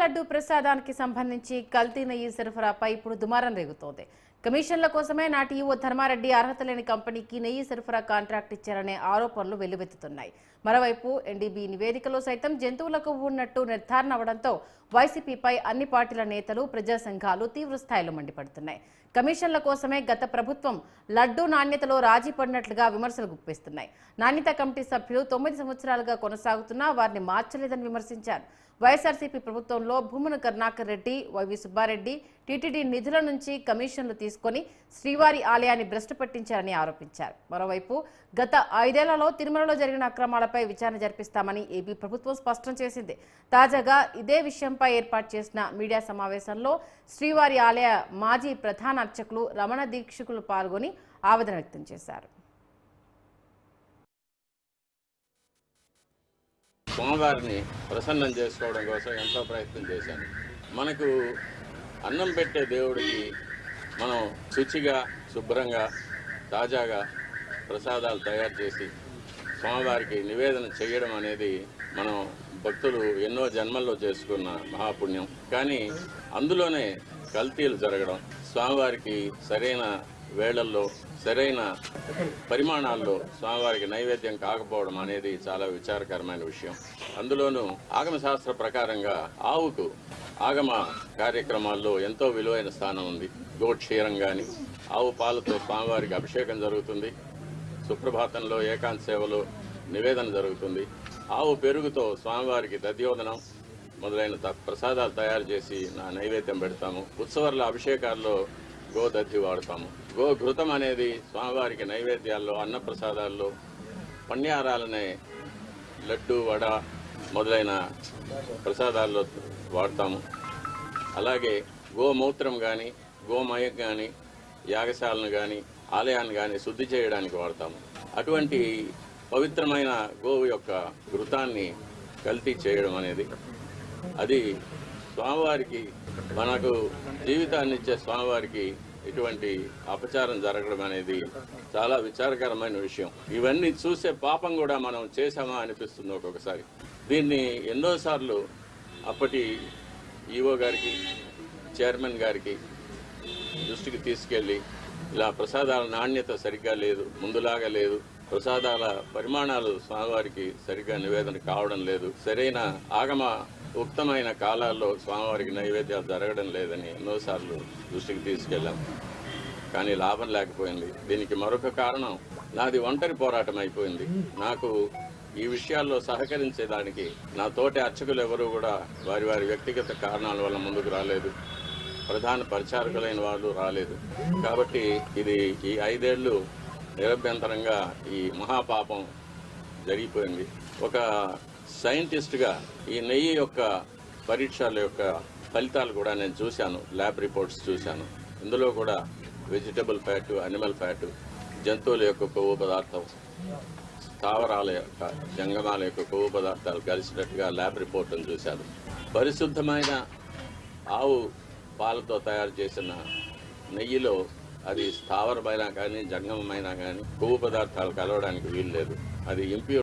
లడ్డు ప్రసాదానికి సంబంధించి కల్తీ నెయ్యి సరఫరాపై ఇప్పుడు దుమారం రేగుతోంది. కమిషన్ల కోసమే నాటి ఈవో ధర్మారెడ్డి అర్హత లేని కంపెనీకి నెయ్యి సరఫరా కాంట్రాక్ట్ ఇచ్చారనే ఆరోపణలు వెల్లువెత్తుతున్నాయి. మరోవైపు ఎన్డీబీ నివేదికలో సైతం జంతువులకు ఉన్నట్టు నిర్ధారణ అవడంతో వైసీపీపై అన్ని పార్టీల నేతలు, ప్రజా సంఘాలు తీవ్ర స్థాయిలో మండిపడుతున్నాయి. కమిషన్ల కోసమే గత ప్రభుత్వం లడ్డూ నాణ్యతలో రాజీ పడినట్లుగా విమర్శలు గుప్పిస్తున్నాయి. నాణ్యత కమిటీ సభ్యులు 9 సంవత్సరాలుగా కొనసాగుతున్నా వారిని మార్చలేదని విమర్శించారు. వైఎస్ఆర్సీపీ ప్రభుత్వంలో భూమన కరుణాకర్ రెడ్డి, వైవి సుబ్బారెడ్డి టీటీడీ నిధుల నుంచి కమిషన్లు తీసుకుని శ్రీవారి ఆలయాన్ని భ్రష్టు పట్టించారని ఆరోపించారు. మరోవైపు గత 5 ఏళ్లలో తిరుమలలో జరిగిన అక్రమాలపై విచారణ జరిపిస్తామని ఏపీ ప్రభుత్వం స్పష్టం చేసింది. తాజాగా ఇదే విషయంపై ఏర్పాటు చేసిన మీడియా సమావేశంలో శ్రీవారి ఆలయ మాజీ ప్రధాన అర్చకులు రమణ దీక్షితులు పాల్గొని ఆవేదన వ్యక్తం చేశారు. స్వామివారిని ప్రసన్నం చేసుకోవడం కోసం ఎంతో ప్రయత్నం చేశాను. మనకు అన్నం పెట్టే దేవుడికి మనం శుచిగా, శుభ్రంగా, తాజాగా ప్రసాదాలు తయారు చేసి స్వామివారికి నివేదన చేయడం అనేది మనం భక్తులు ఎన్నో జన్మల్లో చేసుకున్న మహాపుణ్యం. కానీ అందులోనే కల్తీలు జరగడం, స్వామివారికి సరైన వేళల్లో సరైన పరిమాణాల్లో స్వామివారికి నైవేద్యం కాకపోవడం అనేది చాలా విచారకరమైన విషయం. అందులోనూ ఆగమ శాస్త్ర ప్రకారంగా ఆవుకు ఆగమ కార్యక్రమాల్లో ఎంతో విలువైన స్థానం ఉంది. గోక్షీరం కానీ, ఆవు పాలతో స్వామివారికి అభిషేకం జరుగుతుంది. సుప్రభాతంలో ఏకాంత సేవలో నివేదన జరుగుతుంది. ఆవు పెరుగుతో స్వామివారికి దధ్యోదనం మొదలైన ప్రసాదాలు తయారు చేసి నైవేద్యం పెడతాము. ఉత్సవాల అభిషేకాల్లో గోదధ్యి వాడతాము. గోఘృతం అనేది స్వామివారికి నైవేద్యాల్లో, అన్నప్రసాదాల్లో, పణ్యారాలనే లడ్డు, వడ మొదలైన ప్రసాదాల్లో వాడతాము. అలాగే గోమూత్రం కానీ, గోమయం కానీ, యాగశాలను కానీ, ఆలయాన్ని కానీ శుద్ధి చేయడానికి వాడతాము. అటువంటి పవిత్రమైన గోవు యొక్క ఘృతాన్ని కల్తీ చేయడం అనేది, అది స్వామివారికి, మనకు జీవితాన్ని ఇచ్చే స్వామివారికి ఇటువంటి అపచారం జరగడం అనేది చాలా విచారకరమైన విషయం. ఇవన్నీ చూసే పాపం కూడా మనం చేశామా అనిపిస్తుంది ఒక్కొక్కసారి. దీన్ని ఎన్నోసార్లు అప్పటి ఈవో గారికి, చైర్మన్ గారికి దృష్టికి తీసుకెళ్ళి, ఇలా ప్రసాదాల నాణ్యత సరిగ్గా లేదు, ముందులాగా లేదు, ప్రసాదాల పరిమాణాలు స్వామివారికి సరిగ్గా నివేదన కావడం లేదు, సరైన ఆగమ ఉక్తమైన కాలాల్లో స్వామివారికి నైవేద్యాలు జరగడం లేదని ఎన్నోసార్లు దృష్టికి తీసుకెళ్ళాం. కానీ లాభం లేకపోయింది. దీనికి మరొక కారణం, నాది ఒంటరి పోరాటం అయిపోయింది. నాకు ఈ విషయాల్లో సహకరించేదానికి నా తోటి అర్చకులు ఎవరూ కూడా వారి వారి వ్యక్తిగత కారణాల వల్ల ముందుకు రాలేదు. ప్రధాన పరిచారకులైన వాళ్ళు రాలేదు. కాబట్టి ఇది ఈ 5 ఏళ్ళు నిరభ్యంతరంగా ఈ మహాపాపం జరిగిపోయింది. ఒక సైంటిస్ట్గా ఈ నెయ్యి యొక్క పరీక్షల యొక్క ఫలితాలు కూడా నేను చూశాను, ల్యాబ్ రిపోర్ట్స్ చూశాను. ఇందులో కూడా వెజిటబుల్ ఫ్యాటు, అనిమల్ ఫ్యాటు, జంతువుల యొక్క కొవ్వు పదార్థం, స్థావరాల యొక్క, జంగమాల యొక్క కొవ్వు పదార్థాలు కలిసినట్టుగా ల్యాబ్ రిపోర్ట్ను చూశాను. పరిశుద్ధమైన ఆవు పాలతో తయారు చేసిన నెయ్యిలో అది స్థావరమైనా కానీ, జంగమైనా కానీ కొవ్వు పదార్థాలు కలవడానికి వీలు లేదు. అది ఇంప్యూర్